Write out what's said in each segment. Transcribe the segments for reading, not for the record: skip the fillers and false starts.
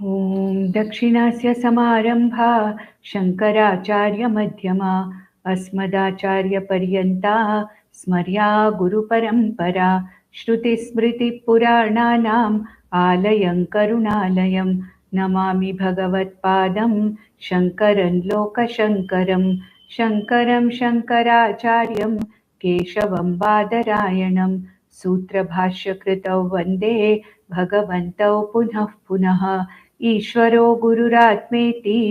ॐ दक्षिणस्य समारम्भा शङ्कराचार्यमध्यमा अस्मदाचार्यपर्यन्ता स्मर्या गुरुपरम्परा श्रुतिस्मृतिपुराणानाम् आलयं करुणालयं नमामि भगवत्पादं शङ्करं लोकशङ्करं शङ्करं शङ्कराचार्यं केशवं बादरायणं सूत्रभाष्यकृतौ वन्दे भगवन्तौ पुनः पुनः ईश्वरो गुरुरात्मेति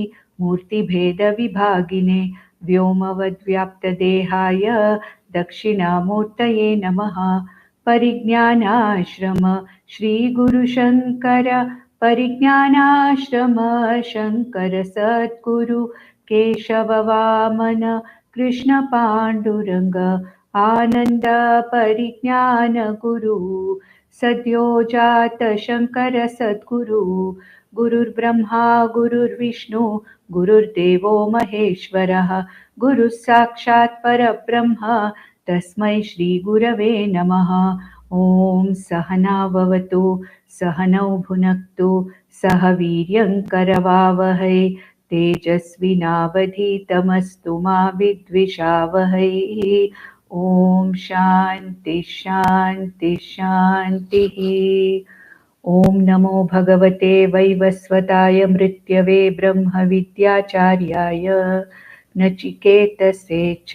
मूर्तिभेदविभागिने व्योमवद्व्याप्तदेहाय दक्षिणामूर्तये नमः। परिज्ञानाश्रम श्रीगुरुशङ्कर परिज्ञानाश्रम शङ्कर सद्गुरु केशववामन कृष्णपाण्डुरङ्ग आनन्द परिज्ञान गुरु सद्यो जात शङ्कर सद्गुरु गुरुर्ब्रह्मा गुरुर्विष्णु गुरुर्देवो महेश्वरः गुरुः साक्षात् परब्रह्म तस्मै श्रीगुरवे नमः। ॐ सहना भवतु सहनौ भुनक्तु सह वीर्यं करवावहै तेजस्विनावधीतमस्तु मा विद्विषावहै। ॐ शान्ति शान्ति शान्तिः। ॐ नमो भगवते वैवस्वताय मृत्यवे ब्रह्मविद्याचार्याय नचिकेतसे च।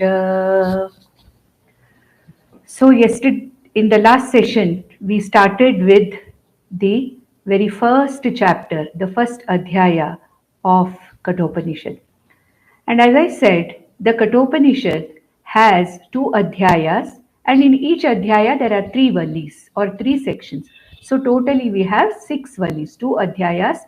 So yesterday, in the last session, we started with the very first chapter, the first adhyaya of Kathopanishad. And as I said, the Kathopanishad has two adhyayas, and in each adhyaya there are three vallis or three sections. So totally we have six vallis, two adhyayas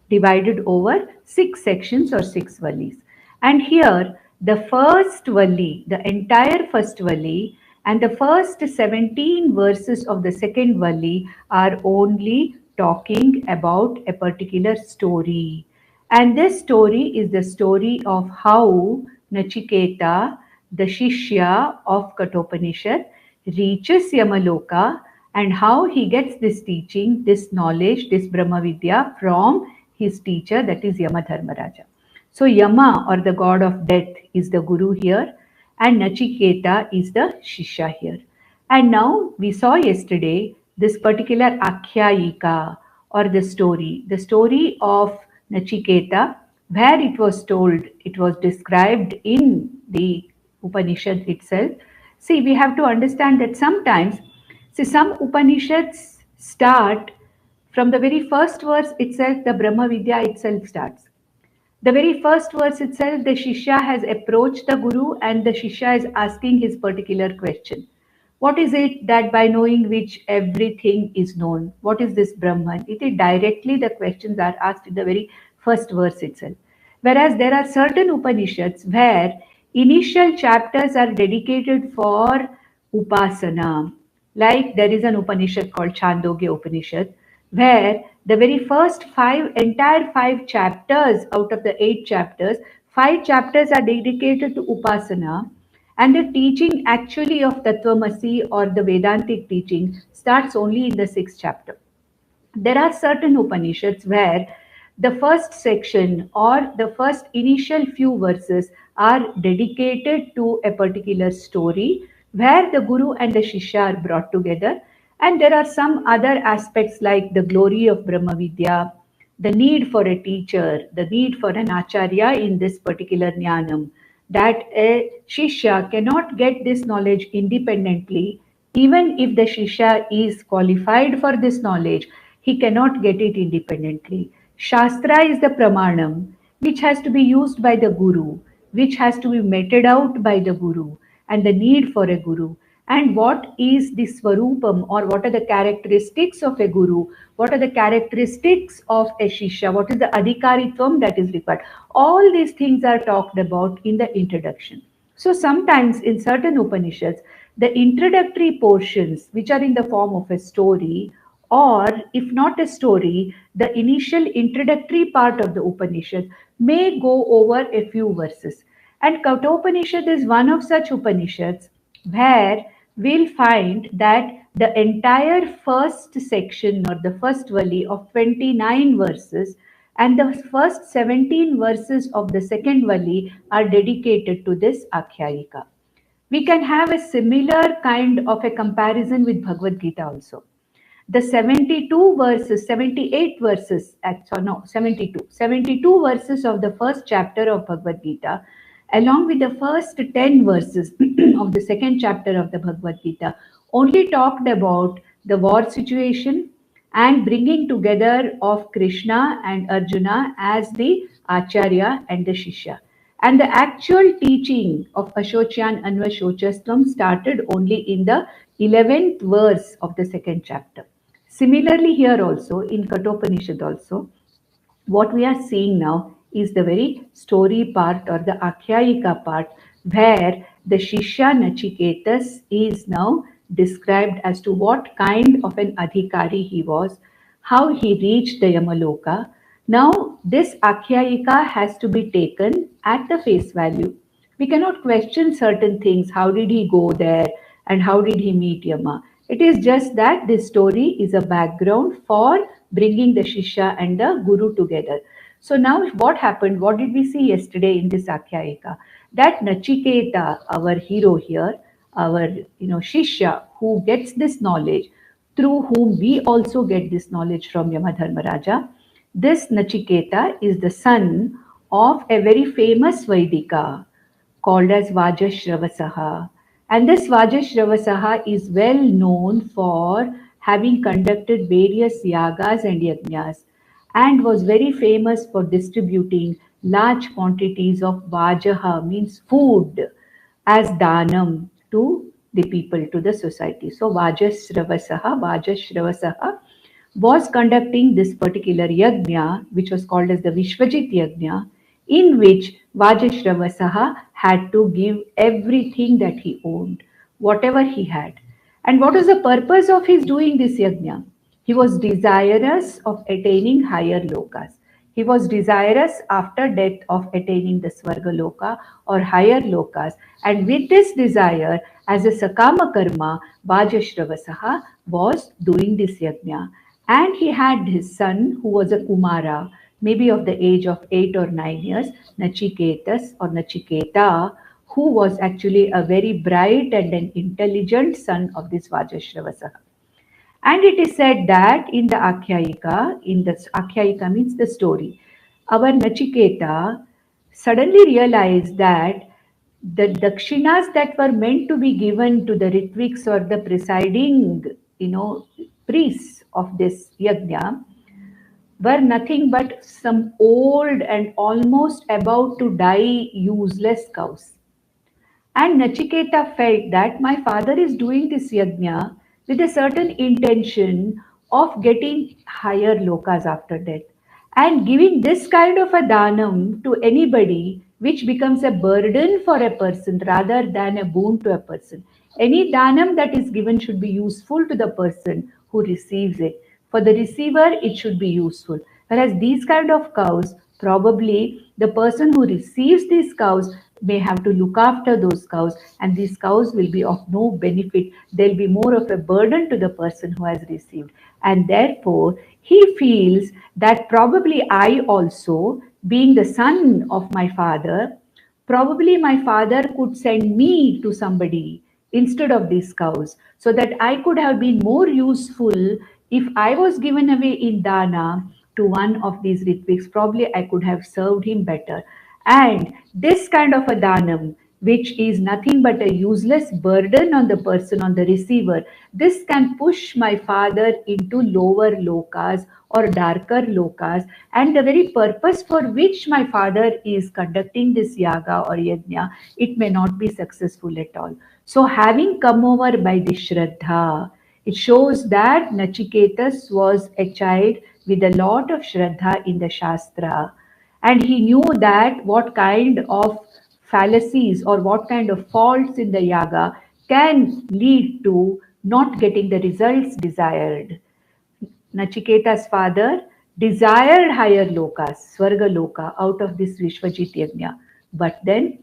divided over six sections or six vallis. And here the first valli, the entire first valli, and the first 17 verses of the second valli are only talking about a particular story. And this story is the story of how Nachiketa, the Shishya of Kathopanishad, reaches Yamaloka and how he gets this teaching, this knowledge, this Brahmavidya from his teacher, that is Yamadharmaraja. So Yama, or the god of death, is the guru here, and Nachiketa is the Shishya here. And now we saw yesterday this particular Akhyayika, or the story of Nachiketa, where it was told, it was described in the Upanishad itself. See, we have to understand that sometimes, some Upanishads start from the very first verse itself, the Brahma Vidya itself starts. The very first verse itself, the Shishya has approached the Guru and the Shishya is asking his particular question. What is it that by knowing which everything is known? What is this Brahman? It is directly the questions are asked in the very first verse itself. Whereas there are certain Upanishads where initial chapters are dedicated for Upasana. Like there is an Upanishad called Chandogya Upanishad, where the very first entire five chapters out of the 8 chapters, 5 chapters are dedicated to Upasana, and the teaching actually of Tattvamasi or the Vedantic teaching starts only in the 6th chapter. There are certain Upanishads where the first section or the first initial few verses are dedicated to a particular story where the Guru and the Shishya are brought together. And there are some other aspects like the glory of Brahma Vidya, the need for a teacher, the need for an Acharya in this particular Jnanam, that a Shishya cannot get this knowledge independently. Even if the Shishya is qualified for this knowledge, he cannot get it independently. Shastra is the pramanam, which has to be used by the Guru, which has to be meted out by the Guru, and the need for a Guru. And what is the Swarupam, or what are the characteristics of a Guru? What are the characteristics of a Shishya? What is the Adhikaritvam that is required? All these things are talked about in the introduction. So sometimes in certain Upanishads, the introductory portions, which are in the form of a story, or if not a story, the initial introductory part of the Upanishad may go over a few verses. And Kathopanishad is one of such Upanishads where we'll find that the entire first section or the first valli of 29 verses And the first 17 verses of the second Vali are dedicated to this Akhyayika. We can have a similar kind of a comparison with Bhagavad Gita also. The 72 verses, 78 verses, actually no, 72 verses of the first chapter of Bhagavad Gita, along with the first 10 verses of the second chapter of the Bhagavad Gita, only talked about the war situation and bringing together of Krishna and Arjuna as the Acharya and the Shishya. And the actual teaching of Ashocyan Anvashochastvam started only in the 11th verse of the second chapter. Similarly, here also in Kathopanishad also, what we are seeing now is the very story part or the Akhyayika part, where the Shishya Nachiketas is now described as to what kind of an adhikari he was, how he reached the Yamaloka. Now, this Akhyayika has to be taken at the face value. We cannot question certain things. How did he go there and how did he meet Yama? It is just that this story is a background for bringing the Shishya and the Guru together. So now what happened? What did we see yesterday in this Akhyayika? That Nachiketa, our hero here, our Shishya, who gets this knowledge, through whom we also get this knowledge from Yamadharmaraja. This Nachiketa is the son of a very famous Vaidika called as Vajashravasaha. And this Vajashravasaha is well known for having conducted various yagas and yajnas and was very famous for distributing large quantities of Vajaha, means food, as Danam to the people, to the society. So Vajashravasaha was conducting this particular yajna, which was called as the Vishvajit yajna, in which Vajashravasaha had to give everything that he owned, whatever he had. And what was the purpose of his doing this yajna? He was desirous of attaining higher lokas. He was desirous after death of attaining the Swarga Loka or higher lokas. And with this desire, as a Sakama Karma, Vajashravasaha was doing this yajna. And he had his son, who was a Kumara, maybe of the age of 8 or 9 years, Nachiketas or Nachiketa, who was actually a very bright and an intelligent son of this Vajashravasaha. And it is said that in the Akhyayika means the story, our Nachiketa suddenly realized that the dakshinas that were meant to be given to the Ritviks or the presiding, priests of this yajna were nothing but some old and almost about to die useless cows. And Nachiketa felt that my father is doing this yajna with a certain intention of getting higher lokas after death. And giving this kind of a dhanam to anybody, which becomes a burden for a person rather than a boon to a person. Any dhanam that is given should be useful to the person who receives it. For the receiver, it should be useful. Whereas these kind of cows, probably the person who receives these cows may have to look after those cows, and these cows will be of no benefit. They'll be more of a burden to the person who has received. And therefore, he feels that probably I also, being the son of my father, probably my father could send me to somebody instead of these cows, so that I could have been more useful if I was given away in dana to one of these ritviks. Probably I could have served him better. And this kind of a dhanam, which is nothing but a useless burden on the person, on the receiver, this can push my father into lower lokas or darker lokas. And the very purpose for which my father is conducting this yaga or yajna, it may not be successful at all. So having come over by the Shraddha, it shows that Nachiketas was a child with a lot of Shraddha in the Shastra, and he knew that what kind of fallacies or what kind of faults in the yaga can lead to not getting the results desired. Nachiketa's father desired higher lokas, Swarga Loka, out of this Vishvajit Yajna. But then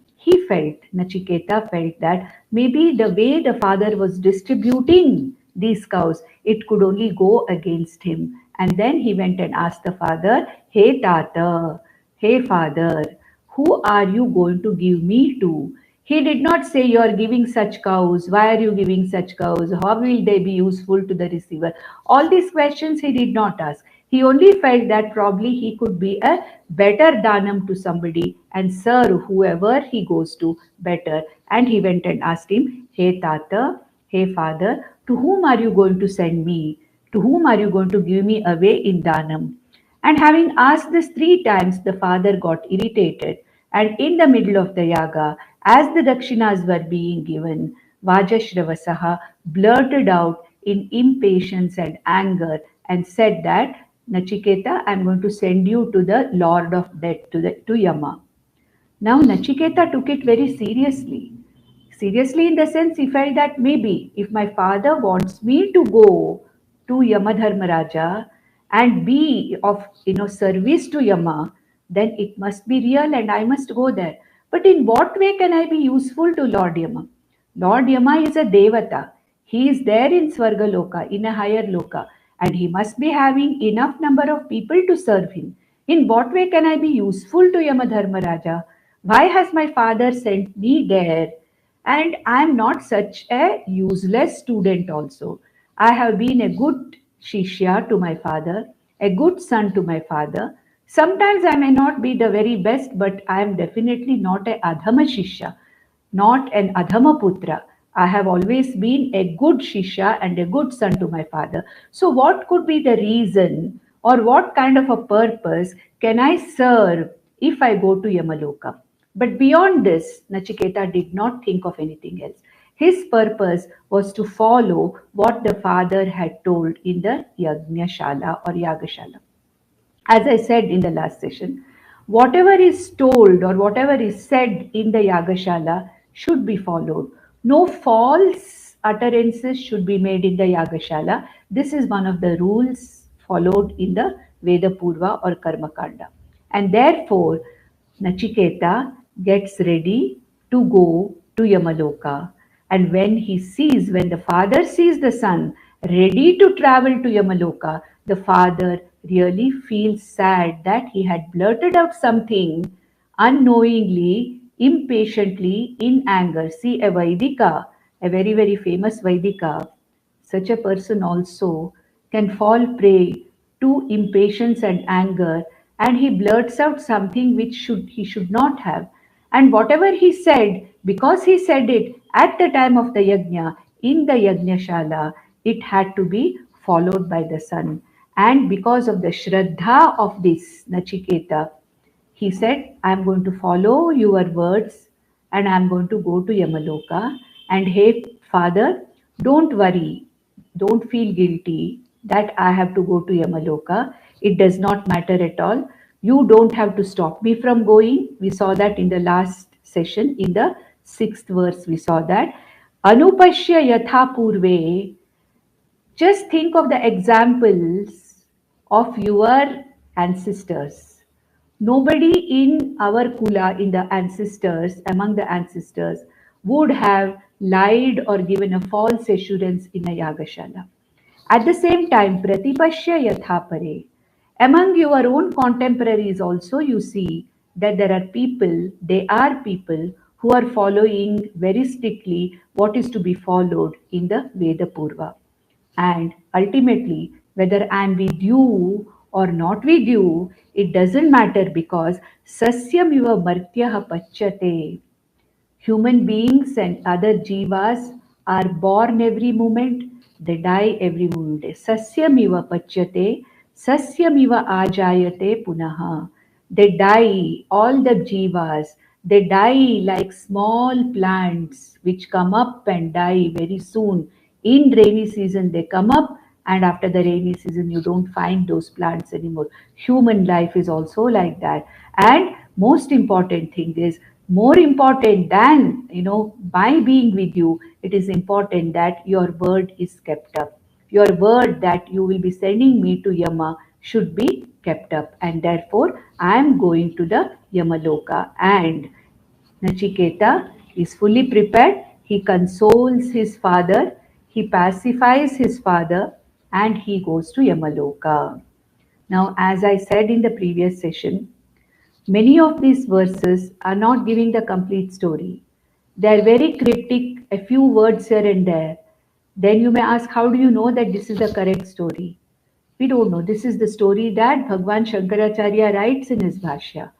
Nachiketa felt that maybe the way the father was distributing these cows, it could only go against him. And then he went and asked the father, Hey Tata, hey father, who are you going to give me to? He did not say, You are giving such cows. Why are you giving such cows? How will they be useful to the receiver? All these questions he did not ask. He only felt that probably he could be a better danam to somebody and serve whoever he goes to better. And he went and asked him, Hey Tata, hey father, to whom are you going to send me? To whom are you going to give me away in danam? And having asked this 3 times, the father got irritated. And in the middle of the yaga, as the dakshinas were being given, Vajashravasaha blurted out in impatience and anger and said that, Nachiketa, I am going to send you to the Lord of Death, to Yama. Now, Nachiketa took it very seriously. Seriously, in the sense, he felt that maybe if my father wants me to go to Yamadharmaraja and be of service to Yama, then it must be real and I must go there. But in what way can I be useful to Lord Yama? Lord Yama is a Devata. He is there in Swargaloka, in a higher Loka, and he must be having enough number of people to serve him. In what way can I be useful to Yamadharmaraja? Why has my father sent me there? And I am not such a useless student also. I have been a good shishya to my father, a good son to my father. Sometimes I may not be the very best, but I am definitely not a adhama shishya, not an adhama putra. I have always been a good shishya and a good son to my father. So what could be the reason or what kind of a purpose can I serve if I go to Yamaloka? But beyond this, Nachiketa did not think of anything else. His purpose was to follow what the father had told in the Yajna or Yagashala. As I said in the last session, whatever is told or whatever is said in the Yagashala should be followed. No false utterances should be made in the Yagashala. This is one of the rules followed in the Veda Purva or Karma Kanda. And therefore, Nachiketa gets ready to go to Yamaloka. And when the father sees the son ready to travel to Yamaloka, the father really feels sad that he had blurted out something unknowingly, impatiently, in anger. See, a Vaidika, a very, very famous Vaidika, such a person also can fall prey to impatience and anger, and he blurts out something which he should not have. And whatever he said, because he said it at the time of the yajna, in the yajna it had to be followed by the son. And because of the shraddha of this Nachiketa, he said, I am going to follow your words and I am going to go to Yamaloka. And hey, father, don't worry, don't feel guilty that I have to go to Yamaloka. It does not matter at all. You don't have to stop me from going. We saw that in the last session, in the 6th verse, we saw that. Anupashya yatha purve. Just think of the examples of your ancestors. Nobody in our kula, in the ancestors, among the ancestors, would have lied or given a false assurance in a yagashala. At the same time, pratipashya yathapare. Among your own contemporaries also you see that they are people who are following very strictly what is to be followed in the Veda Purva. And ultimately, whether I am with you or not with you, it doesn't matter because sasyam iva martyaha pachyate. Human beings and other jivas are born every moment, they die every moment. Sasyamiva pachyate, sasyamiva ajayate punaha. They die, all the jivas, they die like small plants which come up and die very soon. In rainy season, they come up, and after the rainy season, you don't find those plants anymore. Human life is also like that. And most important thing is, more important than by being with you, it is important that your word is kept up. Your word that you will be sending me to Yama should be kept up, and therefore I am going to the Yamaloka. And Nachiketa is fully prepared. He consoles his father. he pacifies his father, and he goes to Yamaloka. Now, as I said in the previous session, many of these verses are not giving the complete story. They are very cryptic, a few words here and there. Then you may ask, how do you know that this is the correct story? We don't know. This is the story that Bhagwan Shankaracharya writes in his Bhashya.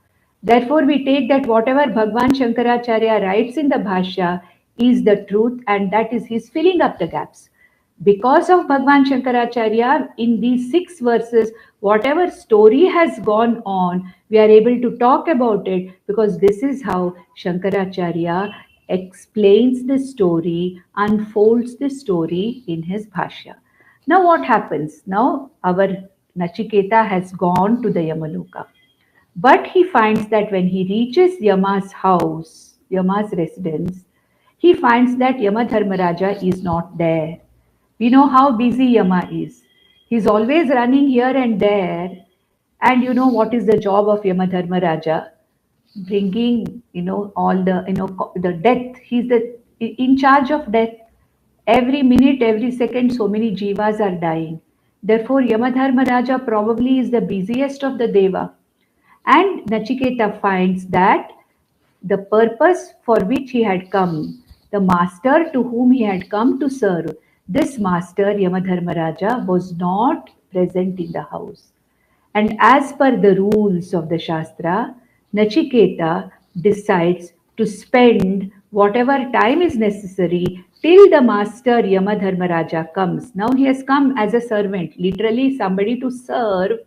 Therefore, we take that whatever Bhagwan Shankaracharya writes in the Bhashya is the truth, and that is his filling up the gaps. Because of Bhagwan Shankaracharya, in these 6 verses, whatever story has gone on, we are able to talk about it because this is how Shankaracharya explains the story, unfolds the story in his Bhashya. Now, what happens? Now, our Nachiketa has gone to the Yamaloka. But he finds that when he reaches Yama's house, Yama's residence, he finds that Yamadharmaraja is not there. We know how busy Yama is. He's always running here and there. And you know what is the job of Yamadharmaraja? Bringing, all the, the death. He's the in charge of death. Every minute, every second, so many jivas are dying. Therefore, Yamadharmaraja probably is the busiest of the Deva. And Nachiketa finds that the purpose for which he had come, the master to whom he had come to serve, this master, Yamadharmaraja, was not present in the house. And as per the rules of the Shastra, Nachiketa decides to spend whatever time is necessary till the master Yamadharmaraja comes. Now he has come as a servant, literally somebody to serve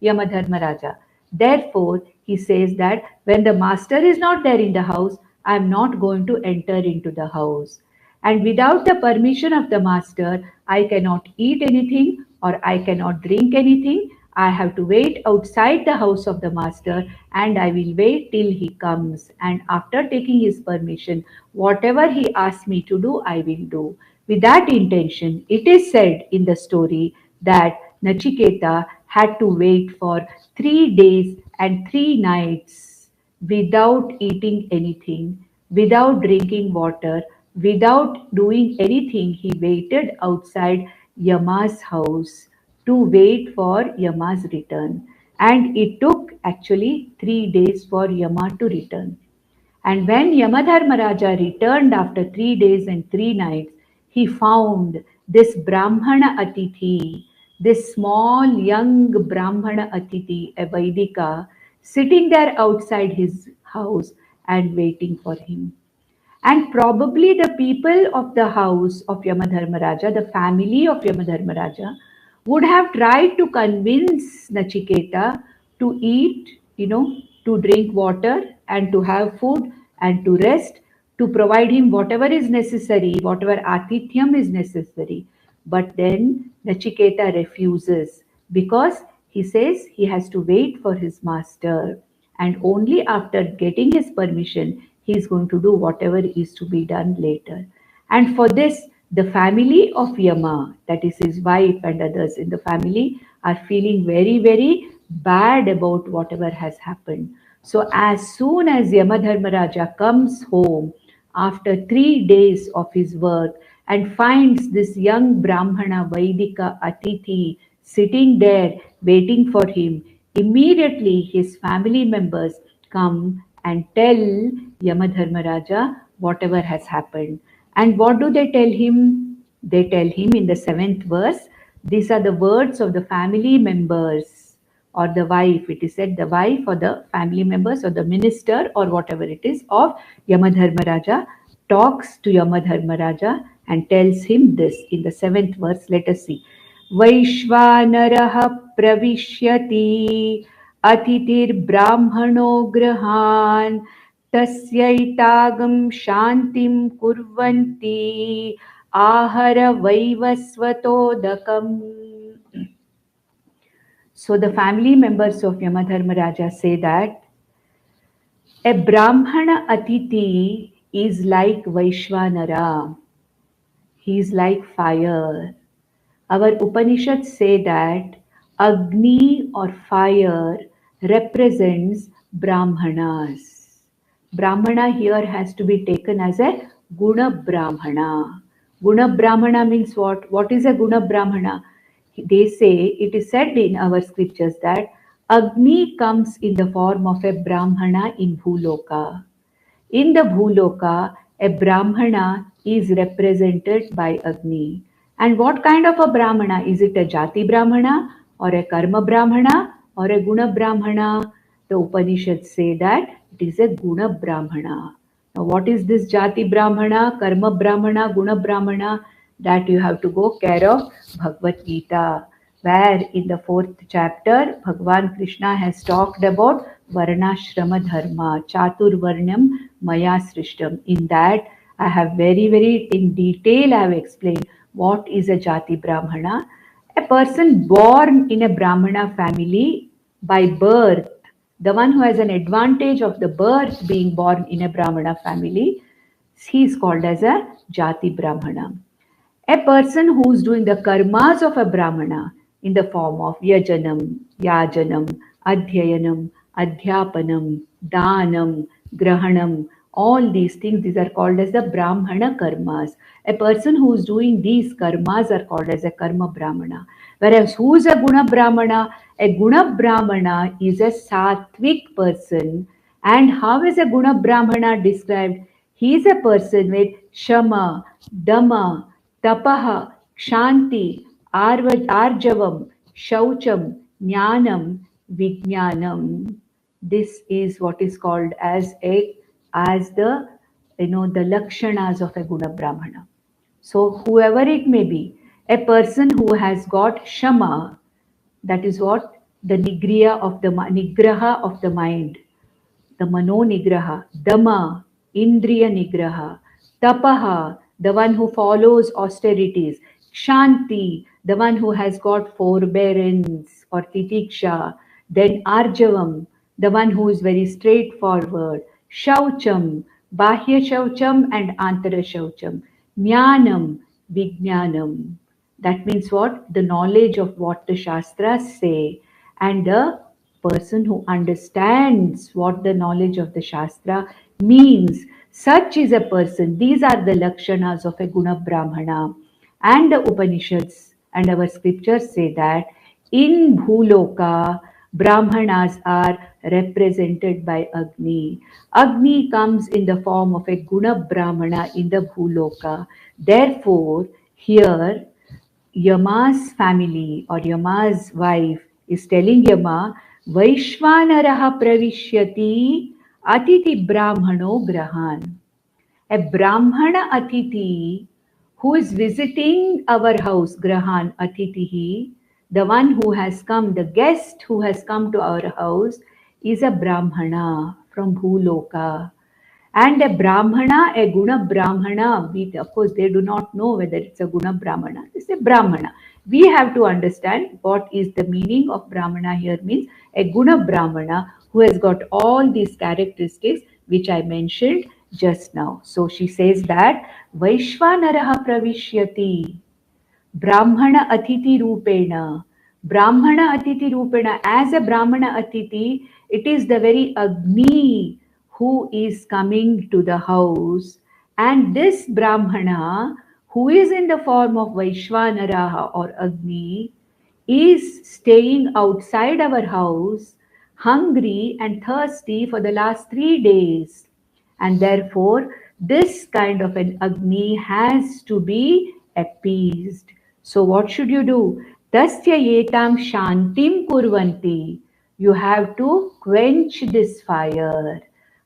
Yamadharmaraja. Therefore, he says that when the master is not there in the house, I am not going to enter into the house. And without the permission of the master, I cannot eat anything or I cannot drink anything. I have to wait outside the house of the master and I will wait till he comes. And after taking his permission, whatever he asks me to do, I will do. With that intention, it is said in the story that Nachiketa had to wait for 3 days and 3 nights without eating anything, without drinking water, without doing anything. He waited outside Yama's house to wait for Yama's return. And it took actually 3 days for Yama to return. And when Yamadharmaraja returned after 3 days and 3 nights, he found this Brahmana Atithi, this small young Brahmana Atithi, a Vaidika, sitting there outside his house and waiting for him. And probably the people of the house of Yamadharmaraja, the family of Yamadharmaraja, would have tried to convince Nachiketa to eat, to drink water and to have food and to rest, to provide him whatever is necessary, whatever atithyam is necessary. But then Nachiketa refuses because he says he has to wait for his master, and only after getting his permission he is going to do whatever is to be done later. And for this, the family of Yama, that is his wife and others in the family, are feeling very, very bad about whatever has happened. So as soon as Yamadharmaraja comes home after 3 days of his work and finds this young Brahmana Vaidika Atithi sitting there waiting for him, immediately his family members come and tell Yamadharmaraja whatever has happened. And what do they tell him? They tell him in the 7th verse, these are the words of the family members or the wife. It is said the wife or the family members or the minister or whatever it is of Yamadharmaraja talks to Yamadharmaraja and tells him this in the 7th verse. Let us see. Vaishvanaraha pravishyati अतिथिर्ब्राह्मणो गृहान् तस्यैतागं शान्तिं कुर्वन्ति आहर वैवस्वतोदकम्. So the family members of Yamadharmaraja say that a Brahmana Atithi is like Vaishvanara. He is like fire. Our Upanishads say that Agni or fire represents Brahmanas. Brahmana here has to be taken as a Guna Brahmana. Guna Brahmana means what? What is a Guna Brahmana? They say, it is said in our scriptures that Agni comes in the form of a Brahmana in Bhuloka. In the Bhuloka, a Brahmana is represented by Agni. And what kind of a Brahmana? Is it a Jati Brahmana or a Karma Brahmana or a Guna Brahmana? The Upanishads say that it is a Guna Brahmana. Now, what is this Jati Brahmana, Karma Brahmana, Guna Brahmana? That you have to go care of Bhagavad Gita, where in the 4th chapter, Bhagavan Krishna has talked about Varnashrama Dharma, Chatur Varnam Maya Srishtam. In that, I have very in detail, I have explained what is a Jati Brahmana. A person born in a Brahmana family by birth, the one who has an advantage of the birth being born in a Brahmana family, he is called as a Jati Brahmana. A person who is doing the karmas of a Brahmana in the form of Yajanam, Yajanam, Adhyayanam, Adhyapanam, Danam, Grahanam, all these things, these are called as the Brahmana karmas. A person who is doing these karmas are called as a Karma Brahmana. Whereas who is a Guna Brahmana? A Guna Brahmana is a Sattvic person. And how is a Guna Brahmana described? He is a person with Shama, Dama, Tapaha, Kshanti, Arjavam, Shaucham, Jnanam, Vijnanam. This is what is called as the the lakshanas of a Guna Brahmana. So whoever it may be, a person who has got Shama, that is what the nigraha of the mind, the Mano Nigraha, Dama, Indriya Nigraha, Tapaha, the one who follows austerities, Kshanti, the one who has got forbearance or Pratiksha, then Arjavam, the one who is very straightforward, Shaucham, Bahya Shaucham and Antara Shaucham, Jnanam, Vijnanam. That means what? The knowledge of what the Shastras say, and the person who understands what the knowledge of the Shastra means. Such is a person. These are the lakshanas of a Guna Brahmana. And the Upanishads and our scriptures say that in Bhuloka, Brahmanas are represented by Agni. Agni comes in the form of a Guna Brahmana in the Bhuloka. Therefore, here Yama's family or Yama's wife is telling Yama, Vaishvanaraha pravishyati atiti brahmano grahan. A Brahmana Atiti who is visiting our house, Grahan Atitihi, the one who has come, the guest who has come to our house, is a Brahmana from Bhuloka. And a Brahmana, a Guna Brahmana, of course, they do not know whether it's a Guna Brahmana. It's a Brahmana. We have to understand what is the meaning of Brahmana here means a Guna Brahmana who has got all these characteristics which I mentioned just now. So she says that Vaishvanaraha Pravishyati Brahmana Atiti Rupena. Brahmana Atiti Rupena. As a Brahmana Atiti, it is the very Agni who is coming to the house. And this Brahmana, who is in the form of Vaishvanaraha or Agni, is staying outside our house, hungry and thirsty for the last 3 days. And therefore, this kind of an Agni has to be appeased. So what should you do? Tasya yetam shantim kurvanti. You have to quench this fire.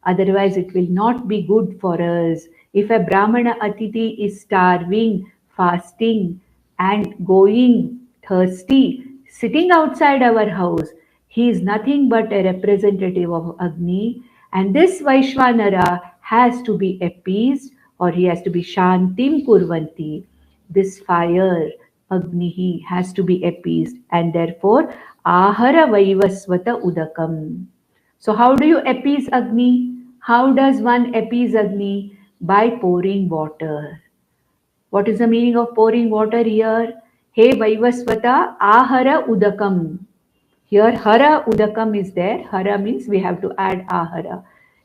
Otherwise, it will not be good for us. If a Brahmana Atiti is starving, fasting, and going thirsty, sitting outside our house, he is nothing but a representative of Agni. And this Vaishvanara has to be appeased, or he has to be Shantim Kurvanti. This fire, Agnihi, has to be appeased, and therefore Ahara Vaivasvata Udakam. So how do you appease Agni? How does one appease Agni? By pouring water. What is the meaning of pouring water here? He Vaivasvata Ahara Udakam. Here Hara Udakam is there. Hara means we have to add Ahara.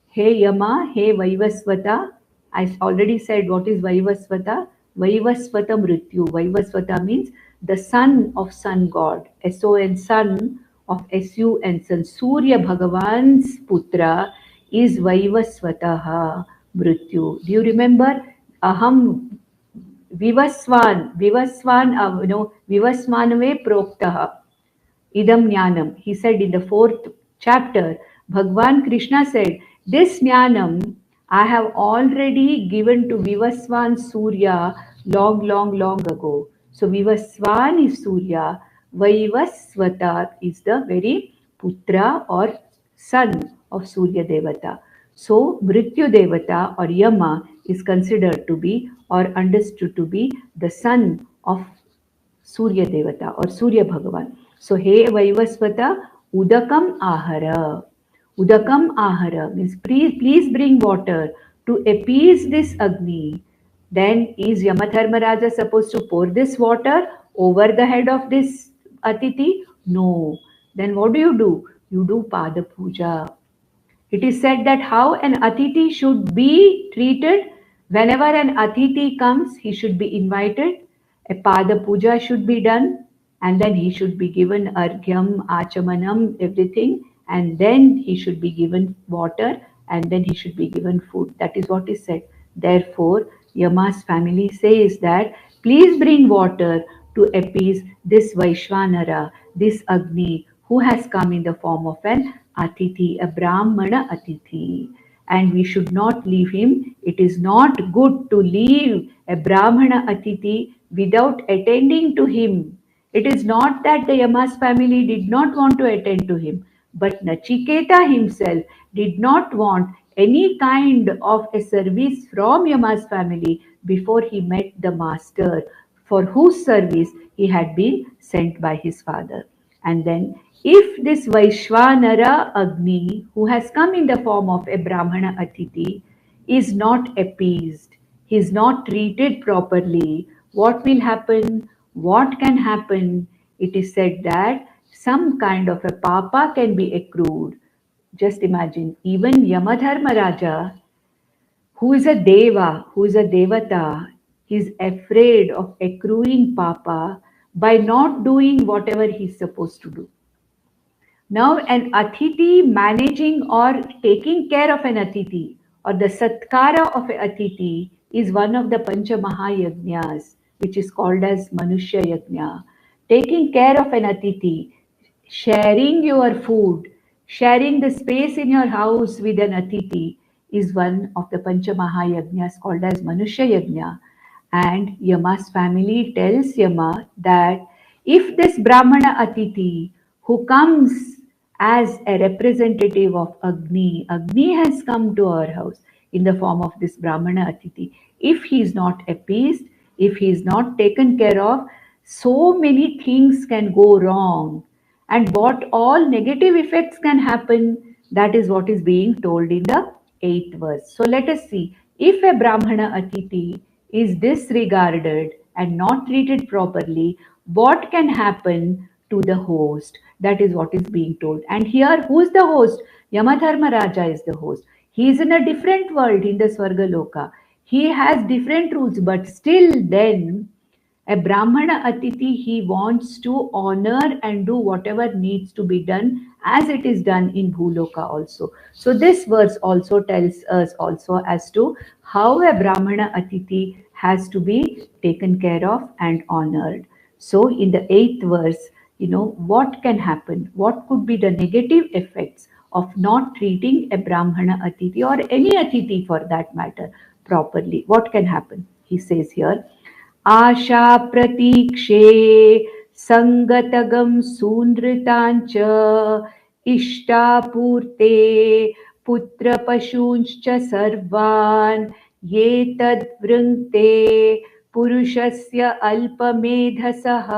He Yama, He Vaivasvata. I already said what is Vaivasvata. Vaivasvata Mrityu. Vaivasvata means the son of sun god. S-O-N, son of S-U-N, son. Surya Bhagavan's putra is Vaivasvataha Mrityu. Do you remember? Aham Vivasvanave Proktaha. Idam Jnanam. He said in the 4th chapter, Bhagwan Krishna said, this Jnanam I have already given to Vivasvan Surya long ago. So Vivasvan is Surya, Vaivasvata is the very Putra or son of Surya Devata. So Mrityu Devata or Yama is considered to be or understood to be the son of Surya Devata or Surya Bhagavan. So, He Vaivasvata, Udakam Ahara. Udakam Ahara means please bring water to appease this Agni. Then is Yamadharmaraja supposed to pour this water over the head of this Atiti? No. Then what do? You do Pada Puja. It is said that how an Atiti should be treated. Whenever an Atiti comes, he should be invited. A Pada Puja should be done, and then he should be given Argyam, Achamanam, everything, and then he should be given water, and then he should be given food. That is what is said. Therefore, Yama's family says that please bring water to appease this Vaishvanara, this Agni, who has come in the form of an Atiti, a Brahmana Atiti. And we should not leave him. It is not good to leave a Brahmana Atiti without attending to him. It is not that the Yama's family did not want to attend to him, but Nachiketa himself did not want any kind of a service from Yama's family before he met the master for whose service he had been sent by his father. And then if this Vaishvanara Agni, who has come in the form of a Brahmana Atiti, is not appeased, he is not treated properly, what will happen? What can happen? It is said that some kind of a papa can be accrued. Just imagine, even Yamadharmaraja, who is a deva, who is a devata, is afraid of accruing papa by not doing whatever he is supposed to do. Now, an Atiti managing or taking care of an Atiti or the Satkara of an Atiti is one of the Pancha Mahayajnas, which is called as Manushya Yajna. Taking care of an Atiti, sharing your food, sharing the space in your house with an Atiti is one of the Pancha Mahayajnas called as Manushya Yajna. And Yama's family tells Yama that if this Brahmana Atiti who comes as a representative of Agni, Agni has come to our house in the form of this Brahmana Atiti. If he is not appeased, if he is not taken care of, so many things can go wrong. And what all negative effects can happen, that is what is being told in the 8th verse. So let us see. If a Brahmana Atiti is disregarded and not treated properly, what can happen to the host? That is what is being told. And here, who is the host? Yamadharmaraja is the host. He is in a different world in the Swargaloka. He has different rules, but still then, a Brahmana Atiti, he wants to honor and do whatever needs to be done as it is done in Bhuloka also. So this verse also tells us also as to how a Brahmana Atiti has to be taken care of and honored. So in the 8th verse, what can happen? What could be the negative effects of not treating a Brahmana Atiti or any Atiti for that matter properly? What can happen? He says here, आशा प्रतीक्षे संगतगम सूनृतांच इष्टापूर्ते पुत्र पशूंश्च सर्वान् ये तद्वृङ्क्ते पुरुषस्य अल्पमेधसः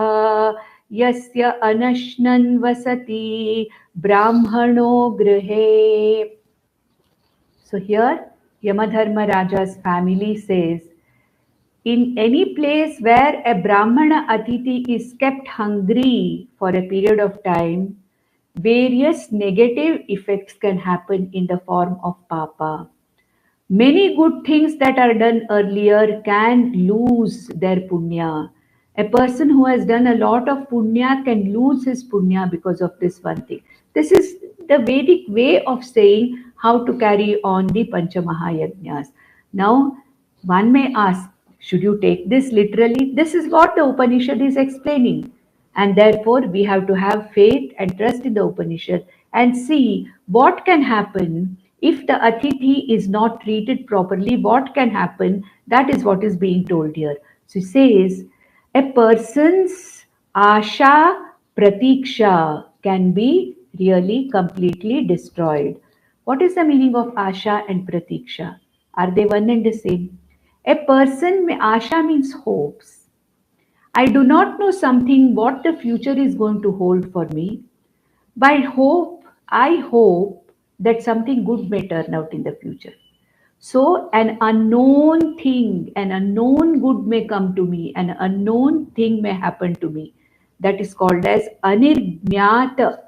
यस्य अनश्नन् वसति ब्राह्मणो गृहे. So here Yamadharma Raja's family says, in any place where a Brahmana Atiti is kept hungry for a period of time, various negative effects can happen in the form of papa. Many good things that are done earlier can lose their punya. A person who has done a lot of punya can lose his punya because of this one thing. This is the Vedic way of saying how to carry on the Panchamahayajnas. Now, one may ask, should you take this literally? This is what the Upanishad is explaining. And therefore, we have to have faith and trust in the Upanishad and see what can happen if the Atithi is not treated properly. What can happen? That is what is being told here. So it says, a person's Asha Pratiksha can be really completely destroyed. What is the meaning of Asha and Pratiksha? Are they one and the same? A person, Asha means hopes. I do not know something what the future is going to hold for me. By hope, I hope that something good may turn out in the future. So, an unknown thing, an unknown good may come to me, an unknown thing may happen to me. That is called as Anirjnata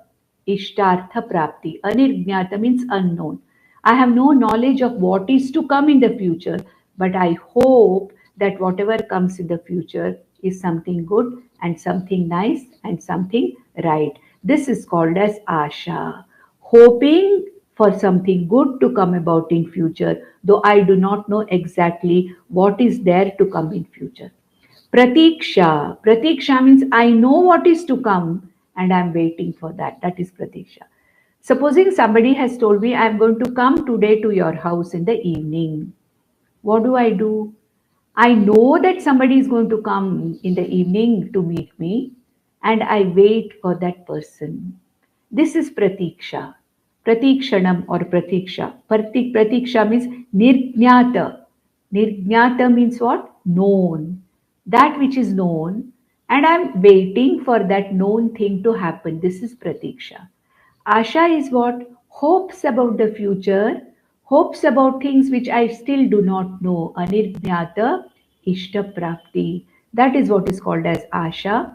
Ishtartha Prapti. Anirjnata means unknown. I have no knowledge of what is to come in the future, but I hope that whatever comes in the future is something good and something nice and something right. This is called as Asha. Hoping for something good to come about in future, though I do not know exactly what is there to come in future. Pratiksha. Pratiksha means I know what is to come and I am waiting for that. That is Pratiksha. Supposing somebody has told me I am going to come today to your house in the evening. What do? I know that somebody is going to come in the evening to meet me and I wait for that person. This is Pratiksha. Pratikshanam or Pratiksha. Pratiksha means Nirjnata. Nirjnata means what? Known. That which is known, and I'm waiting for that known thing to happen. This is Pratiksha. Asha is what? Hopes about the future, hopes about things which I still do not know. Anirjnata Ishta Prapti. That is what is called as Asha.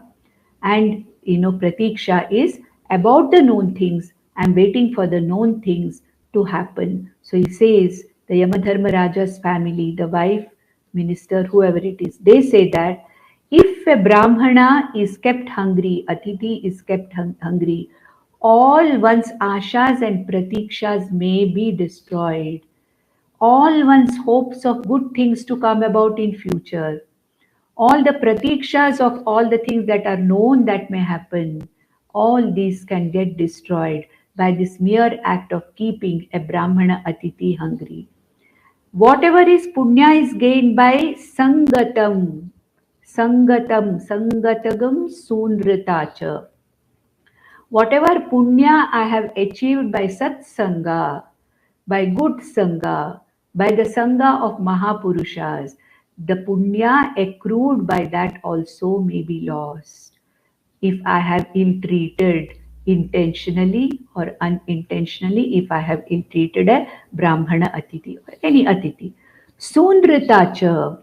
And Pratiksha is about the known things. I'm waiting for the known things to happen. So he says, the Yamadharmaraja's family, the wife, minister, whoever it is, they say that if a Brahmana is kept hungry, Atithi is kept hungry, all one's ashas and pratikshas may be destroyed. All one's hopes of good things to come about in future, all the pratikshas of all the things that are known that may happen, all these can get destroyed by this mere act of keeping a Brahmana Atithi hungry. Whatever is punya is gained by sangatagam sunritacha. Whatever punya I have achieved by satsanga, by good sangha, by the sangha of Mahapurushas, the punya accrued by that also may be lost. If I have ill-treated intentionally or unintentionally, if I have ill-treated a Brahmana Atithi or any Atithi. Sunritacha,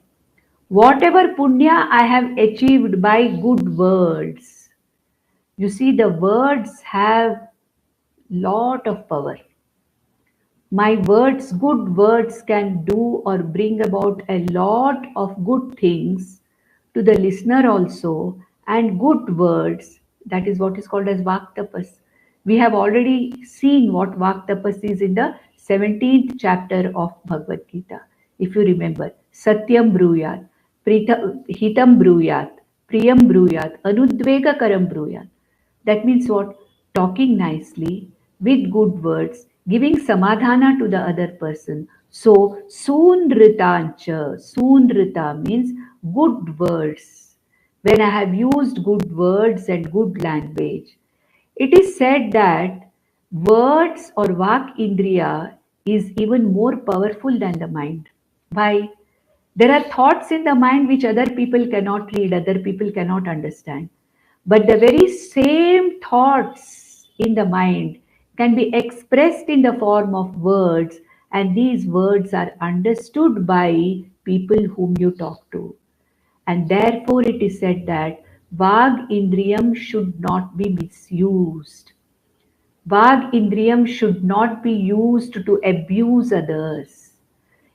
whatever punya I have achieved by good words. You see, the words have lot of power. My words, good words can do or bring about a lot of good things to the listener also, and good words, that is what is called as Vaktapas. We have already seen what Vaktapas is in the 17th chapter of Bhagavad Gita. If you remember, Satyam Bruyat, Hitam Bruyat, Priyam Bruyat, Anudvega Karam Bruyat. That means what? Talking nicely with good words, giving samadhana to the other person. So, sunrita means good words. When I have used good words and good language, it is said that words or vak indriya is even more powerful than the mind. Why? There are thoughts in the mind which other people cannot read, other people cannot understand. But the very same thoughts in the mind can be expressed in the form of words, and these words are understood by people whom you talk to. And therefore, it is said that Vag Indriyam should not be misused. Vag Indriyam should not be used to abuse others.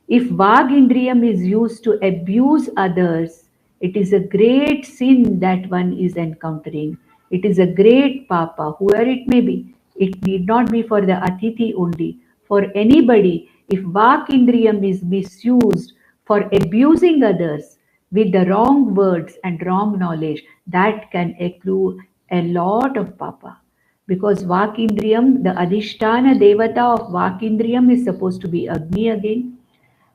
If Vagindriyam is used to abuse others, it is a great sin that one is encountering. It is a great papa, whoever it may be. It need not be for the Atithi only. For anybody, if Vakindriyam is misused for abusing others with the wrong words and wrong knowledge, that can accrue a lot of papa. Because Vakindriyam, the Adhishtana Devata of Vakindriyam is supposed to be Agni again,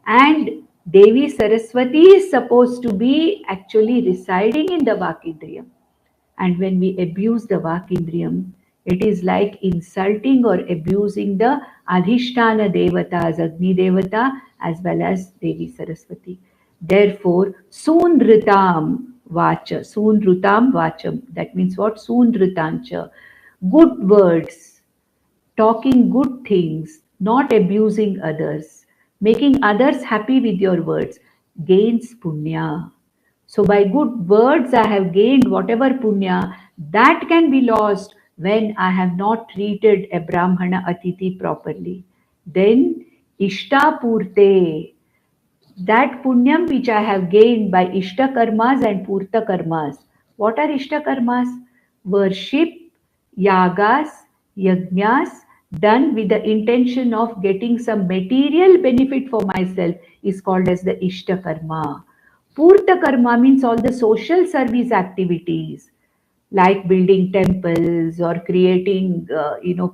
and Devi Saraswati is supposed to be actually residing in the Vakindriyam. And when we abuse the Vakindriyam, it is like insulting or abusing the Adhishtana Devatas, Agni Devata, as well as Devi Saraswati. Therefore, Sunritam Vacha, Sunrutam Vacham. That means what? Sunritancha. Good words, talking good things, not abusing others, making others happy with your words, gains punya. So, by good words, I have gained whatever punya that can be lost when I have not treated a Brahmana Atiti properly. Then, Ishta Purte, that punyam which I have gained by Ishta karmas and Purta karmas. What are Ishta karmas? Worship, yagas, yajnas done with the intention of getting some material benefit for myself is called as the Ishta karma. Purta karma means all the social service activities like building temples or creating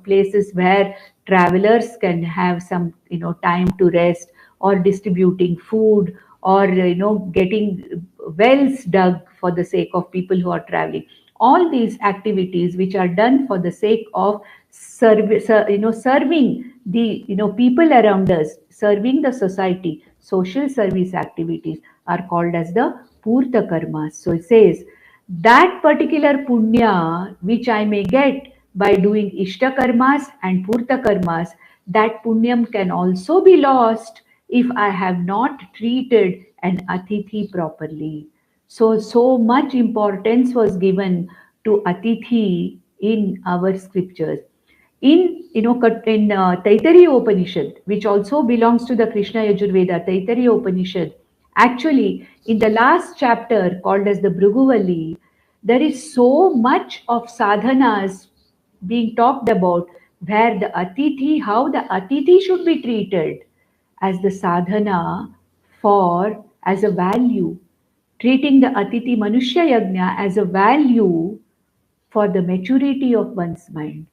places where travelers can have some time to rest, or distributing food, or getting wells dug for the sake of people who are traveling. All these activities which are done for the sake of serving the people around us, serving the society, social service activities are called as the purta karmas. So it says that particular punya which I may get by doing Ishta karmas and Purta karmas, that punyam can also be lost if I have not treated an Atithi properly. So much importance was given to Atithi in our scriptures. In Taittiriya Upanishad, which also belongs to the Krishna Yajurveda, Taittiriya Upanishad, actually in the last chapter called as the Bhriguvalli, there is so much of sadhanas being talked about, where the Atithi, how the Atithi should be treated as the sadhana for, as a value, treating the Atithi Manushya Yajna as a value for the maturity of one's mind,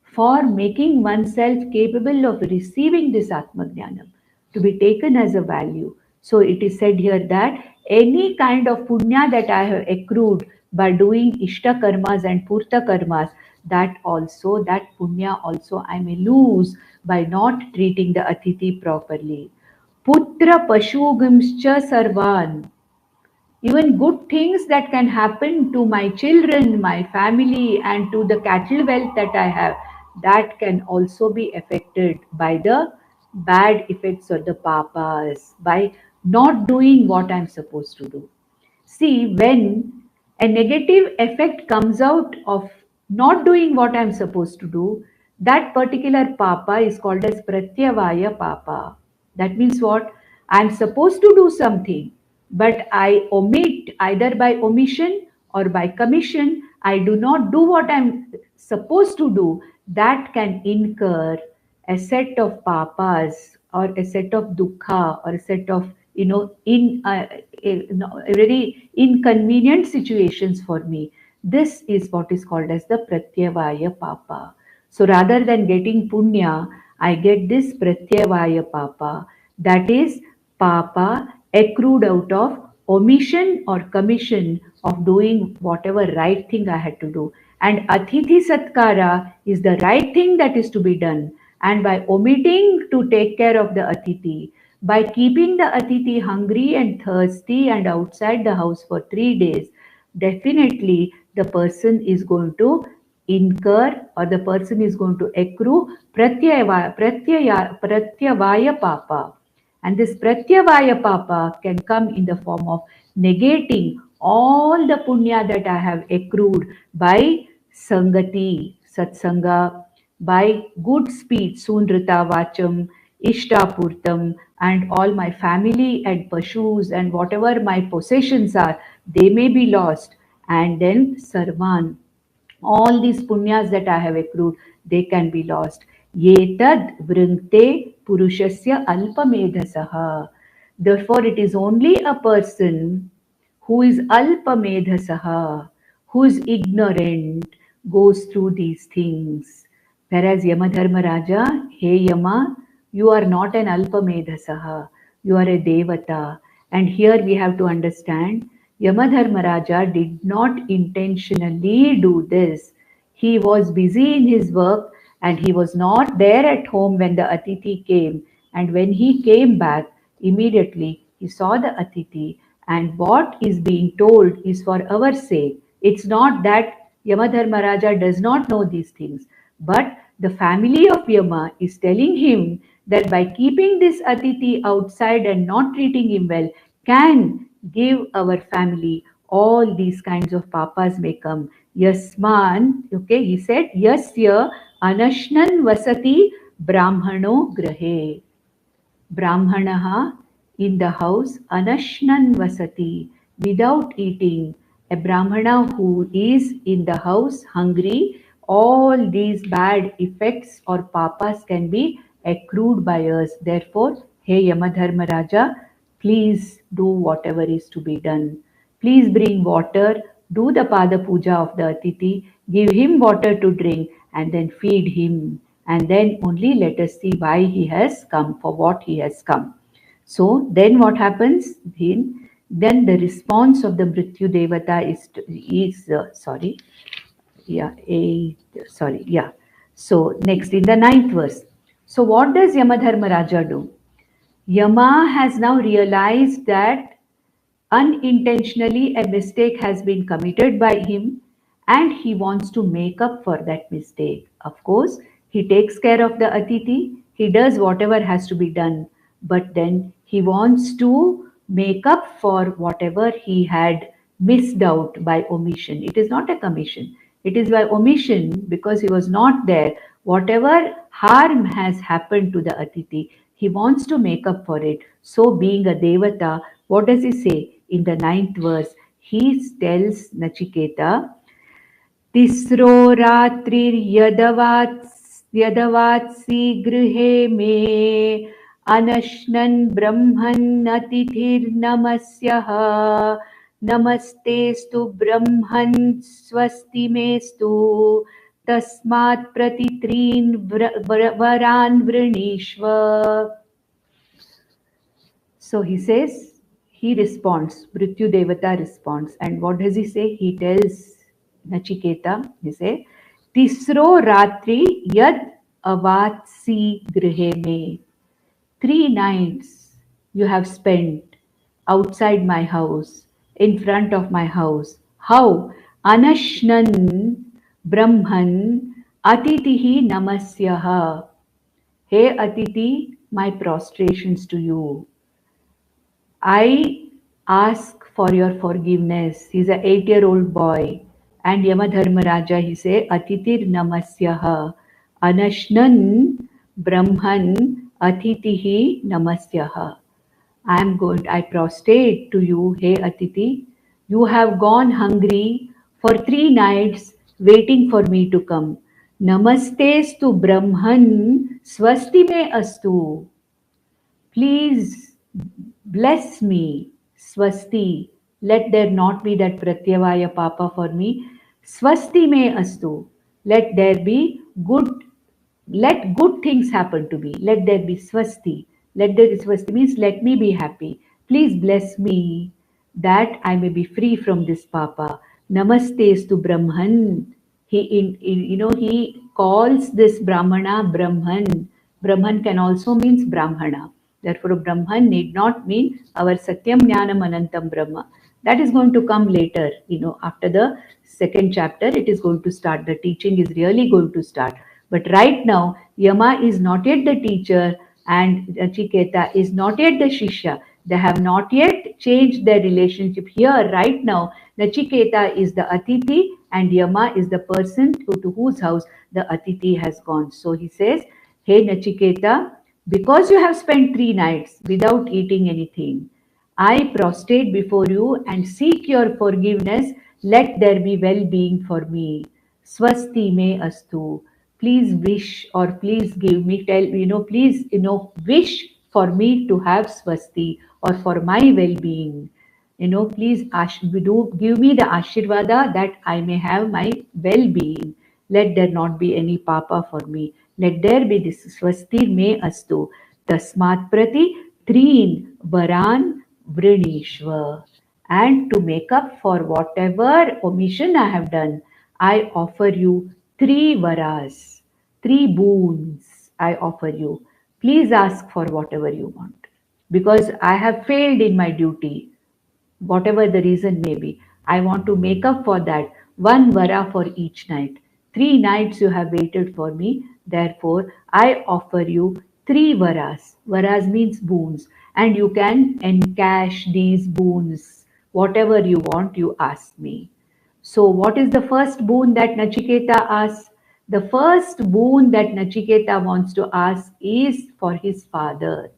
for making oneself capable of receiving this Atmajnanam, to be taken as a value. So it is said here that any kind of punya that I have accrued by doing Ishta karmas and Purta karmas, that punya also I may lose by not treating the Atithi properly. Putra Pashugimscha Sarvan, even good things that can happen to my children, my family, and to the cattle wealth that I have, that can also be affected by the bad effects of the papas, by not doing what I'm supposed to do. See, when a negative effect comes out of not doing what I'm supposed to do, that particular papa is called as Pratyavaya papa. That means what? I'm supposed to do something, but I omit, either by omission or by commission. I do not do what I'm supposed to do. That can incur a set of papas, or a set of dukkha, or a set of very inconvenient situations for me. This is what is called as the pratyavaya papa. So rather than getting punya, I get this pratyavaya papa, that is papa accrued out of omission or commission of doing whatever right thing I had to do. And Atithi Satkara is the right thing that is to be done. And by omitting to take care of the Atithi, by keeping the Atithi hungry and thirsty and outside the house for 3 days, definitely the person is going to incur, or the person is going to accrue pratyavaya papa. And this pratyavaya papa can come in the form of negating all the punya that I have accrued by sangati, satsanga, by good speech, sunrita vacham, Ishtapurtam, and all my family and pashus and whatever my possessions are, they may be lost. And then Sarvan, all these punyas that I have accrued, they can be lost. Yetad vrinte purushasya alpamedhasaha. Therefore, it is only a person who is alpamedhasaha, who is ignorant, goes through these things. Whereas Yamadharmaraja, hey Yama, you are not an alpamedhasaha, you are a devata. And here we have to understand, Yamadharmaraja did not intentionally do this. He was busy in his work and he was not there at home when the Atiti came. And when he came back, immediately he saw the Atiti, and what is being told is for our sake. It's not that Yamadharmaraja does not know these things, but the family of Yama is telling him that by keeping this Atiti outside and not treating him well can give our family all these kinds of papas may come. Yasman, okay, he said, Yasya anashnan vasati brahmano grahe. Brahmanaha in the house, anashnan vasati, without eating. A Brahmana who is in the house hungry, all these bad effects or papas can be accrued by us. Therefore, hey Yamadharmaraja, please do whatever is to be done. Please bring water, do the Pada Puja of the Atiti, give him water to drink, and then feed him. And then only let us see why he has come, for what he has come. So then what happens? Then the response of the Mrityu Devata So next in the ninth verse. So what does Yamadharmaraja do? Yama has now realized that unintentionally a mistake has been committed by him and he wants to make up for that mistake. Of course, he takes care of the Atiti, he does whatever has to be done, but then he wants to make up for whatever he had missed out by omission. It is not a commission, it is by omission because he was not there. Whatever harm has happened to the Atiti, he wants to make up for it. So, being a Devata, what does he say? In the ninth verse, he tells Nachiketa, तिस्रो रात्रिर्यदवात्सि गृहे मे अनश्नन् ब्रह्मन्नतिथिर्नमस्यः नमस्तेस्तु ब्रह्मन् स्वस्ति मेस्तु तस्मात् प्रतित्रीन् वरान् वृणीष्व. So he says, he responds, Mrityu Devata responds, and what does he say? He tells Nachiketa, he says, Tisro Ratri Yad Avatsi Grihe Me. 3 nights you have spent outside my house, in front of my house. How? Anashnan Brahman Atitihi Namasyaha. Hey Atiti, my prostrations to you. I ask for your forgiveness. He's an 8-year-old boy. And Yamadharmaraja, he say, Atitir Namasyaha. Anashnan Brahman Atitihi Namasyaha. I prostrate to you, hey Atiti. You have gone hungry for 3 nights waiting for me to come. Namastestu Brahman Swasti me astu. Please bless me, Swasti. Let there not be that Pratyavaya Papa for me. Swasti me astu. Let there be good, let good things happen to me. Let there be Swasti. Let there be Swasti means let me be happy. Please bless me that I may be free from this Papa. Namastestu Brahman. He calls this Brahmana Brahman. Brahman can also means Brahmana. Therefore, Brahman need not mean our Satyam Jnanam Anantam Brahma. That is going to come later, after the second chapter, it is going to start. The teaching is really going to start. But right now, Yama is not yet the teacher and Nachiketa is not yet the Shishya. They have not yet changed their relationship. Here, right now, Nachiketa is the Atiti and Yama is the person to whose house the Atiti has gone. So he says, hey Nachiketa, Because you have spent 3 nights without eating anything, I prostrate before you and seek your forgiveness. Let there be well being for me. Swasti me astu. Please wish or please give me, please, wish for me to have swasti or for my well being. Please give me the Ashirvada that I may have my well being. Let there not be any papa for me. Let there be this swasti me astu. Tasmat prati treen varan vrinishva. And to make up for whatever omission I have done, I offer you 3 varas, 3 boons I offer you. Please ask for whatever you want. Because I have failed in my duty, whatever the reason may be. I want to make up for that. 1 vara for each night. 3 nights you have waited for me. Therefore, I offer you 3 varas. Varas means boons. And you can encash these boons. Whatever you want, you ask me. So, what is the first boon that Nachiketa asks? The first boon that Nachiketa wants to ask is for his father.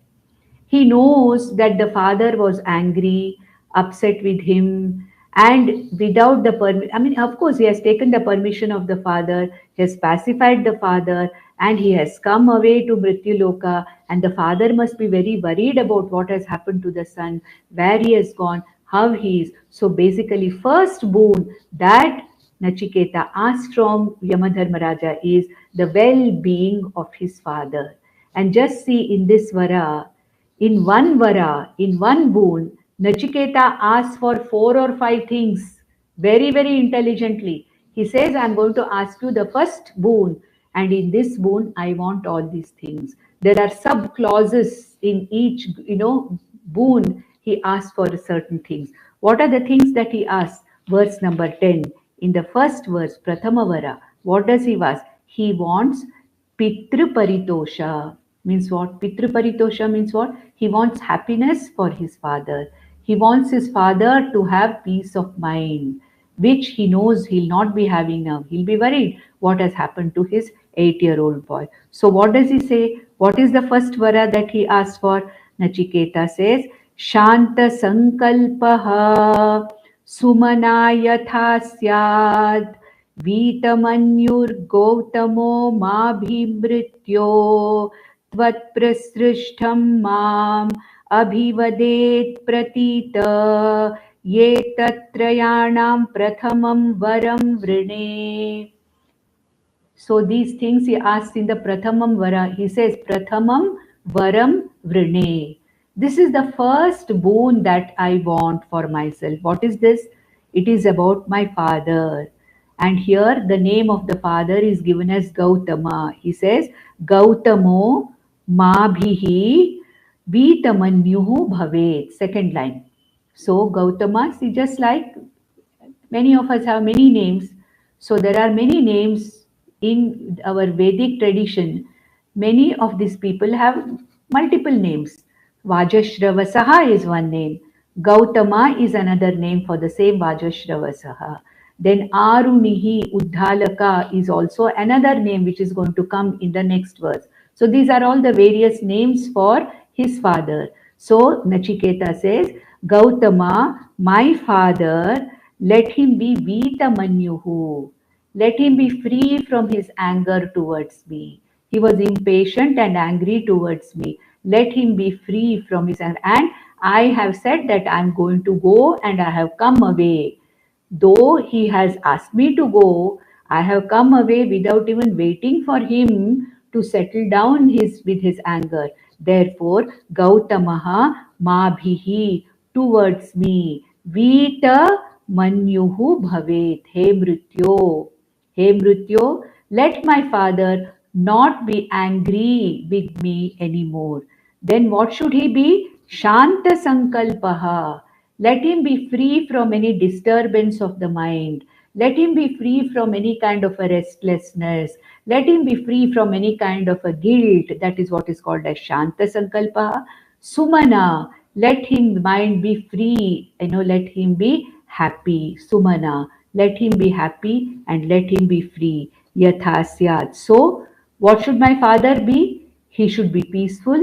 He knows that the father was angry, upset with him, and without the permission, I mean, of course, he has taken the permission of the father, he has pacified the father, and he has come away to Mrityuloka. And the father must be very worried about what has happened to the son, where he has gone, how he is. So, basically, first boon that Nachiketa asked from Yamadharmaraja is the well being of his father. And just see in this Vara, in one vara, in one boon, Nachiketa asks for 4 or 5 things very, very intelligently. He says, I'm going to ask you the first boon, and in this boon, I want all these things. There are sub clauses in each, boon. He asks for certain things. What are the things that he asks? Verse number 10. In the first verse, Prathama Vara, what does he ask? He wants Pitru Paritosha. Means what? Pitru Paritosha means what? He wants happiness for his father. He wants his father to have peace of mind, which he knows he'll not be having now. He'll be worried what has happened to his 8-year-old boy. So, what does he say? What is the first vara that he asks for? Nachiketa says, Shanta Sankalpaha Sumana Yatha Syad वीतमन्युर्गौतमो माभिमृत्यो त्वत्प्रसृष्टं माम् अभिवदेत् प्रतीत ये तत्त्रयाणां प्रथमं वरं वृणे. So these things he asks in the Prathamam Vara. He says, Prathamam Varam Vrine. This is the first boon that I want for myself. What is this? It is about my father. And here the name of the father is given as Gautama. He says, Gautamo Mabhihi Vitamanyuhu Bhavet. Second line. So Gautama, see, just like many of us have many names. So there are many names in our Vedic tradition. Many of these people have multiple names. Vajashravasaha is one name. Gautama is another name for the same Vajashravasaha. Then Arunihi Uddhalaka is also another name which is going to come in the next verse. So these are all the various names for his father. So Nachiketa says, Gautama, my father, let him be Vitamanyuhu. Let him be free from his anger towards me. He was impatient and angry towards me. Let him be free from his anger. And I have said that I am going to go and I have come away. Though he has asked me to go, I have come away without even waiting for him to settle down with his anger. Therefore, Gautamaha Mabhihi towards me. Vita Manyuhu Bhavet. He Mrityo. He Mrityo, let my father not be angry with me anymore. Then what should he be? Shanta Sankalpaha. Let him be free from any disturbance of the mind. Let him be free from any kind of a restlessness. Let him be free from any kind of a guilt. That is what is called as Shanta Sankalpa. Sumana, let him mind be free. Let him be happy. Sumana, let him be happy and let him be free. Yathasyat. So, what should my father be? He should be peaceful,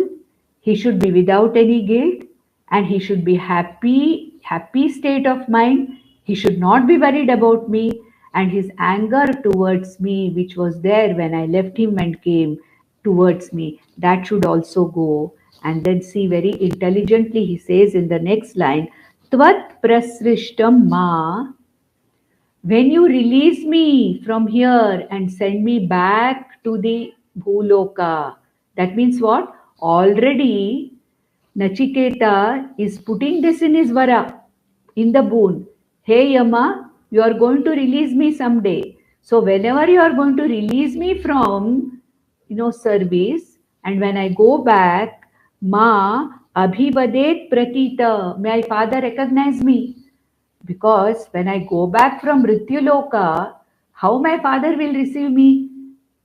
he should be without any guilt, and he should be happy state of mind. He should not be worried about me, and his anger towards me, which was there when I left him and came towards me, that should also go. And then see, very intelligently he says in the next line, Tvat prasrishtam ma, when you release me from here and send me back to the Bhuloka, that means what? Already Nachiketa is putting this in his vara, in the boon. Hey Yama, you are going to release me someday. So whenever you are going to release me from, service, and when I go back, Ma abhivadet pratita, my father recognize me. Because when I go back from Mrityuloka, how my father will receive me?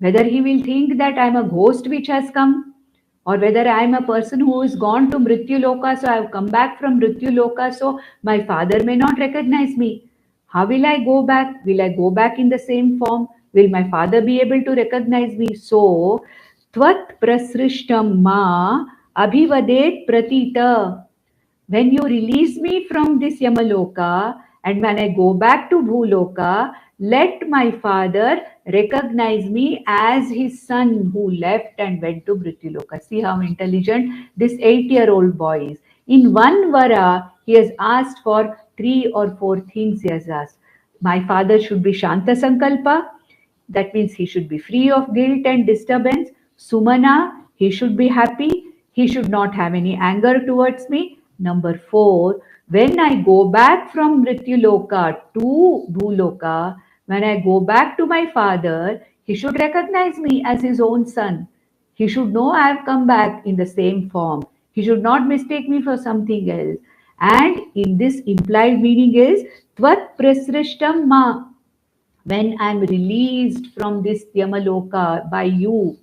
Whether he will think that I am a ghost which has come, or whether I am a person who is gone to Mrityuloka, so I have come back from Mrityuloka, so my father may not recognize me. How will I go back? Will I go back in the same form? Will my father be able to recognize me? So, Tvat prasrishtam ma abhivadet pratita, when you release me from this Yamaloka and when I go back to Bhuloka, let my father recognize me as his son who left and went to Mrityuloka. See how intelligent this 8-year-old boy is. In one Vara, he has asked for 3 or 4 things. He has asked. My father should be Shanta Sankalpa, that means he should be free of guilt and disturbance. Sumana, he should be happy. He should not have any anger towards me. Number 4, when I go back from Mrityuloka to Bhuloka, when I go back to my father, he should recognize me as his own son. He should know I have come back in the same form. He should not mistake me for something else. And in this implied meaning is Tvat Prasrishtam Ma, when I'm released from this Yamaloka by you.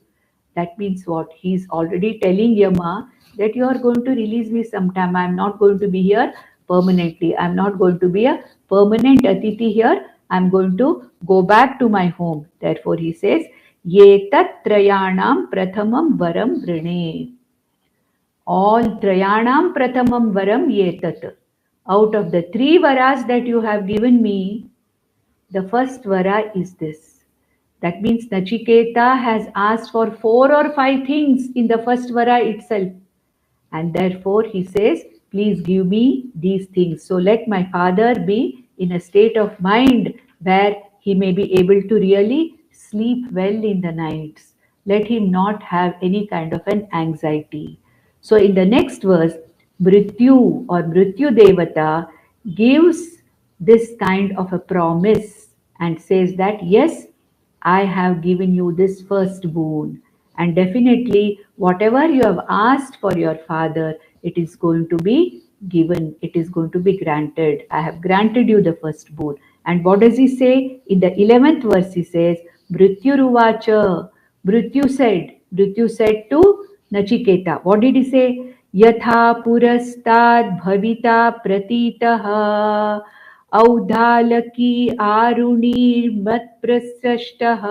That means what? He's already telling Yama that you are going to release me sometime. I'm not going to be here permanently. I'm not going to be a permanent Atiti here. I'm going to go back to my home. Therefore, he says, Ye tat trayanam prathamam varam vrine. All trayanam prathamam varam ye tat. Out of the 3 varas that you have given me, the first vara is this. That means Nachiketa has asked for 4 or 5 things in the first vara itself. And therefore he says, please give me these things. So let my father be in a state of mind where he may be able to really sleep well in the nights. Let him not have any kind of an anxiety. So in the next verse, Mrityu or Mrityu Devata gives this kind of a promise and says that, yes, I have given you this first boon, and definitely whatever you have asked for your father, it is going to be given, it is going to be granted. I have granted you the first boon. And what does he say? In the 11th verse he says, Mrityuruvacha, Mrityu said to Nachiketa. What did he say? Yatha purastad bhavita pratitaha औदालकी आरुणिर्मत्प्रसृष्टः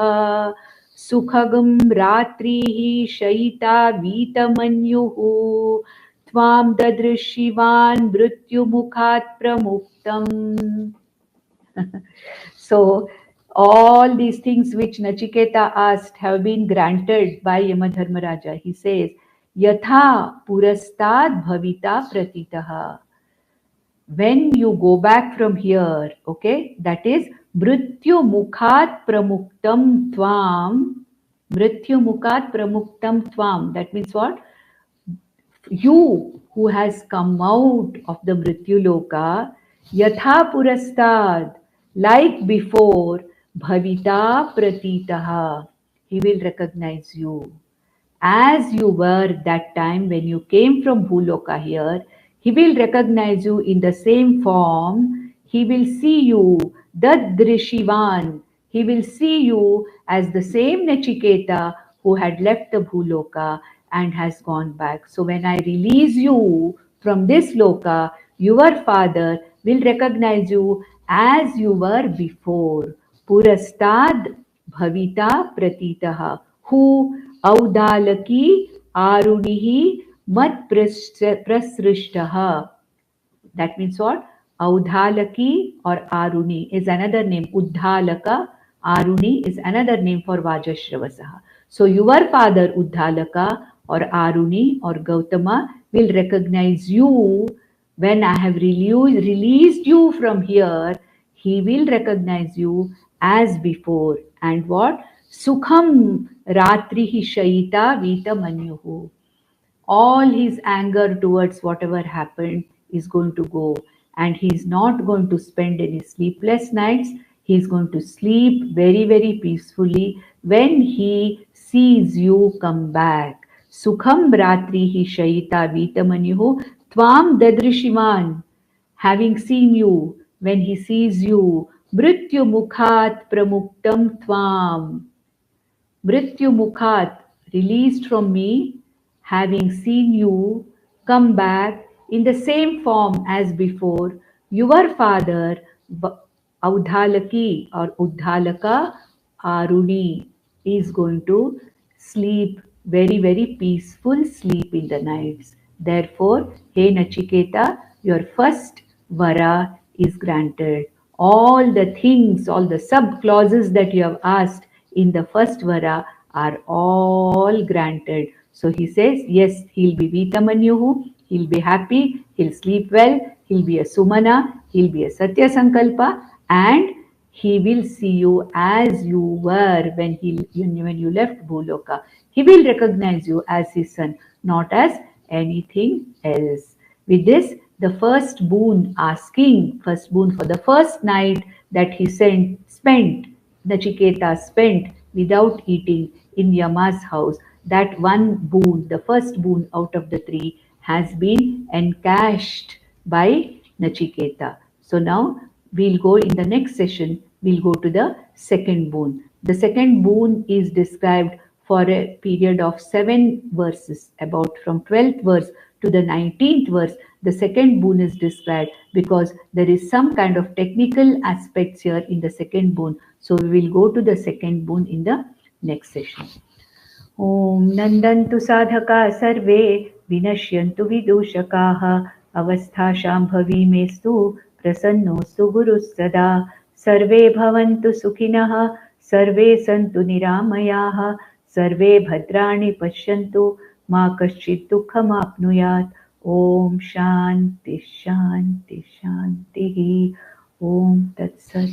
सुखगं रात्रिः शयिता वीतमन्युः त्वां ददृशिवान् मृत्युमुखात् प्रमुक्तम्. So all these things which Nachiketa asked have been granted by Yamadharmaraja. He says, Yatha purastad bhavita pratitaha. When you go back from here, okay, that is Mrityu Mukhat Pramuktam Tvam. Mrityu Mukhat Pramuktam Tvam. That means what? You who has come out of the Mrityu Loka, Yatha Purastad, like before, Bhavita Pratitaha. He will recognize you as you were that time when you came from Bhuloka here. He will recognize you in the same form. He will see you, Dadrishivan. He will see you as the same Nachiketa who had left the Bhuloka and has gone back. So when I release you from this Loka, your father will recognize you as you were before. Purastad bhavita pratitaha. Who? Audalaki Arunihi mat prasrishtaha. That means what? Audhalaki or Aruni is another name. Uddhalaka, Aruni is another name for Vajashravasa. So your father Uddhalaka or Aruni or Gautama will recognize you when I have released you from here. He will recognize you as before. And what? Sukham ratrihi shaita vita manyuhu. All his anger towards whatever happened is going to go, and he's not going to spend any sleepless nights. He's going to sleep very, very peacefully when he sees you come back. Sukham ratrihi shayita vitamanyuhu tvam dadrishiman. Having seen you, when he sees you, mrityu mukhat pramuktam tvam. Mrityu Mukhat, released from me, having seen you come back in the same form as before, your father Audhalaki or Uddhalaka Aruni is going to sleep very, very peaceful sleep in the nights. Therefore, He Nachiketa, your first vara is granted. All the things, all the sub clauses that you have asked in the first vara are all granted. So he says, yes, he'll be Vitamanyuhu, he'll be happy, he'll sleep well, he'll be a Sumana, he'll be a Satya Sankalpa, and he will see you as you were when you left Bhuloka. He will recognize you as his son, not as anything else. With this, the first boon for the first night that he spent, Nachiketa spent without eating in Yama's house, that one boon, the first boon out of the three, has been encashed by Nachiketa. So now we'll go in the next session, we'll go to the second boon. The second boon is described for a period of 7 verses, about from 12th verse to the 19th verse. The second boon is described because there is some kind of technical aspects here in the second boon. So we will go to the second boon in the next session. Om Nandantu Sadhaka Sarve Vinashyantu Vidushakaha Avastha Shambhavi Mestu Prasannostu Guru Sada Sarve Bhavantu Sukhinaha Sarve Santu Niramayaha Sarve Bhadrani Pashyantu Ma Kaschid Dukham Apnuyat. Om Shanti Shanti Shanti. Om Tat Sat.